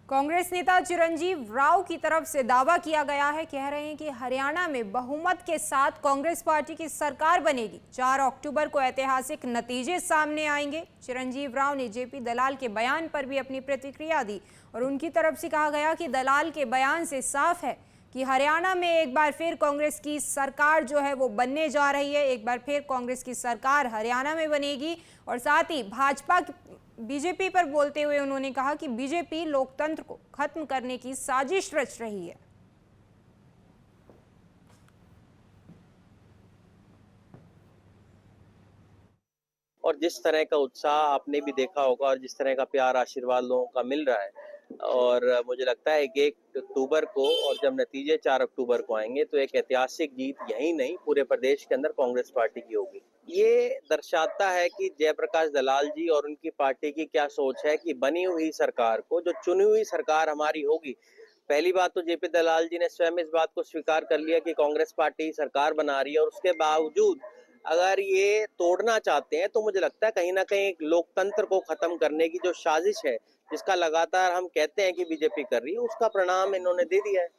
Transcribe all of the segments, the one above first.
कांग्रेस नेता चिरंजीव राव की तरफ से दावा किया गया है। कह रहे हैं कि हरियाणा में बहुमत के साथ कांग्रेस पार्टी की सरकार बनेगी। 4 अक्टूबर को ऐतिहासिक नतीजे सामने आएंगे। चिरंजीव राव ने जेपी दलाल के बयान पर भी अपनी प्रतिक्रिया दी और उनकी तरफ से कहा गया कि दलाल के बयान से साफ है कि हरियाणा में एक बार फिर कांग्रेस की सरकार जो है वो बनने जा रही है। एक बार फिर कांग्रेस की सरकार हरियाणा में बनेगी और साथ ही भाजपा बीजेपी पर बोलते हुए उन्होंने कहा कि बीजेपी लोकतंत्र को खत्म करने की साजिश रच रही है। और जिस तरह का उत्साह आपने भी देखा होगा और जिस तरह का प्यार आशीर्वाद लोगों का मिल रहा है, और मुझे लगता है कि 1 अक्टूबर को और जब नतीजे 4 अक्टूबर को आएंगे तो एक ऐतिहासिक जीत यही नहीं पूरे प्रदेश के अंदर कांग्रेस पार्टी की होगी। ये दर्शाता है कि जयप्रकाश दलाल जी और उनकी पार्टी की क्या सोच है कि बनी हुई सरकार को, जो चुनी हुई सरकार हमारी होगी। पहली बात तो जेपी दलाल जी ने स्वयं इस बात को स्वीकार कर लिया कि कांग्रेस पार्टी सरकार बना रही है, और उसके बावजूद अगर ये तोड़ना चाहते हैं तो मुझे लगता है कहीं ना कहीं एक लोकतंत्र को खत्म करने की जो साजिश है, जिसका लगातार हम कहते हैं कि बीजेपी कर रही है, उसका परिणाम इन्होंने दे दिया है।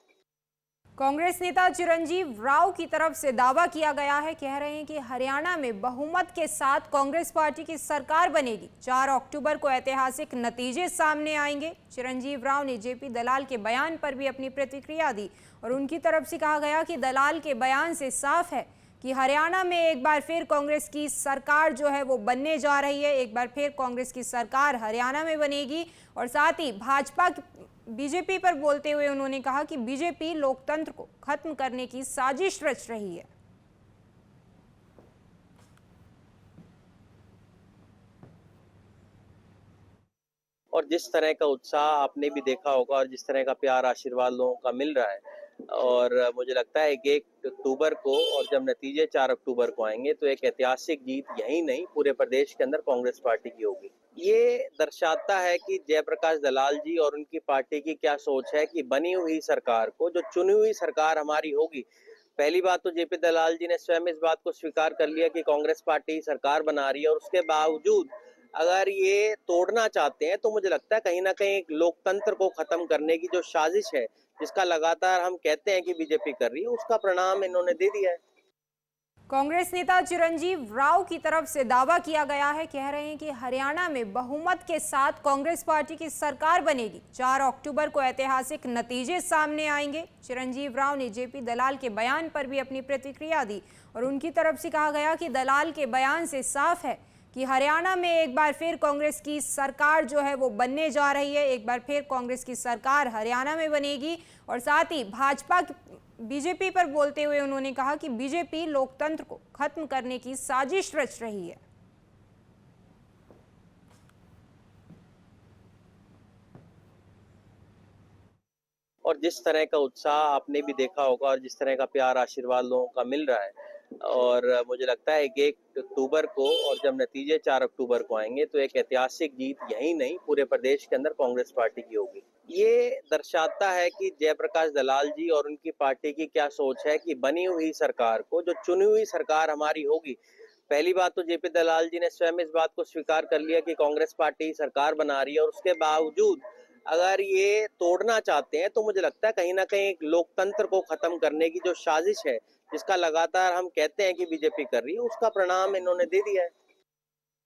कांग्रेस नेता चिरंजीव राव की तरफ से दावा किया गया है। कह रहे हैं कि हरियाणा में बहुमत के साथ कांग्रेस पार्टी की सरकार बनेगी। 4 अक्टूबर को ऐतिहासिक नतीजे सामने आएंगे। चिरंजीव राव ने जेपी दलाल के बयान पर भी अपनी प्रतिक्रिया दी और उनकी तरफ से कहा गया कि दलाल के बयान से साफ है कि हरियाणा में एक बार फिर कांग्रेस की सरकार जो है वो बनने जा रही है। एक बार फिर कांग्रेस की सरकार हरियाणा में बनेगी और साथ ही भाजपा बीजेपी पर बोलते हुए उन्होंने कहा कि बीजेपी लोकतंत्र को खत्म करने की साजिश रच रही है। और जिस तरह का उत्साह आपने भी देखा होगा और जिस तरह का प्यार आशीर्वाद लोगों का मिल रहा है, और मुझे लगता है कि 1 अक्टूबर को और जब नतीजे 4 अक्टूबर को आएंगे तो एक ऐतिहासिक जीत यही नहीं पूरे प्रदेश के अंदर कांग्रेस पार्टी की होगी। ये दर्शाता है कि जयप्रकाश दलाल जी और उनकी पार्टी की क्या सोच है कि बनी हुई सरकार को, जो चुनी हुई सरकार हमारी होगी। पहली बात तो जेपी दलाल जी ने स्वयं इस बात को स्वीकार कर लिया कि कांग्रेस पार्टी सरकार बना रही है, और उसके बावजूद अगर ये तोड़ना चाहते हैं तो मुझे लगता है कहीं ना कहीं एक लोकतंत्र को खत्म करने की जो साजिश है, जिसका लगातार हम कहते हैं कि बीजेपी कर रही है, उसका परिणाम इन्होंने दे दिया है। कांग्रेस नेता चिरंजीव राव की तरफ से दावा किया गया है। कह रहे हैं कि हरियाणा में बहुमत के साथ कांग्रेस पार्टी की सरकार बनेगी। 4 अक्टूबर को ऐतिहासिक नतीजे सामने आएंगे। चिरंजीव राव ने जेपी दलाल के बयान पर भी अपनी प्रतिक्रिया दी और उनकी तरफ से कहा गया कि दलाल के बयान से साफ है कि हरियाणा में एक बार फिर कांग्रेस की सरकार जो है वो बनने जा रही है। एक बार फिर कांग्रेस की सरकार हरियाणा में बनेगी और साथ ही भाजपा बीजेपी पर बोलते हुए उन्होंने कहा कि बीजेपी लोकतंत्र को खत्म करने की साजिश रच रही है। और जिस तरह का उत्साह आपने भी देखा होगा और जिस तरह का प्यार आशीर्वाद लोगों का मिल रहा है, और मुझे लगता है कि 1 अक्टूबर को और जब नतीजे 4 अक्टूबर को आएंगे तो एक ऐतिहासिक जीत यही नहीं पूरे प्रदेश के अंदर कांग्रेस पार्टी की होगी। ये दर्शाता है कि जयप्रकाश दलाल जी और उनकी पार्टी की क्या सोच है कि बनी हुई सरकार को, जो चुनी हुई सरकार हमारी होगी। पहली बात तो जेपी दलाल जी ने स्वयं इस बात को स्वीकार कर लिया कि कांग्रेस पार्टी सरकार बना रही है, और उसके बावजूद अगर ये तोड़ना चाहते हैं तो मुझे लगता है कहीं ना कहीं एक लोकतंत्र को खत्म करने की जो साजिश है, जिसका लगातार हम कहते हैं कि बीजेपी कर रही है, उसका परिणाम इन्होंने दे दिया है।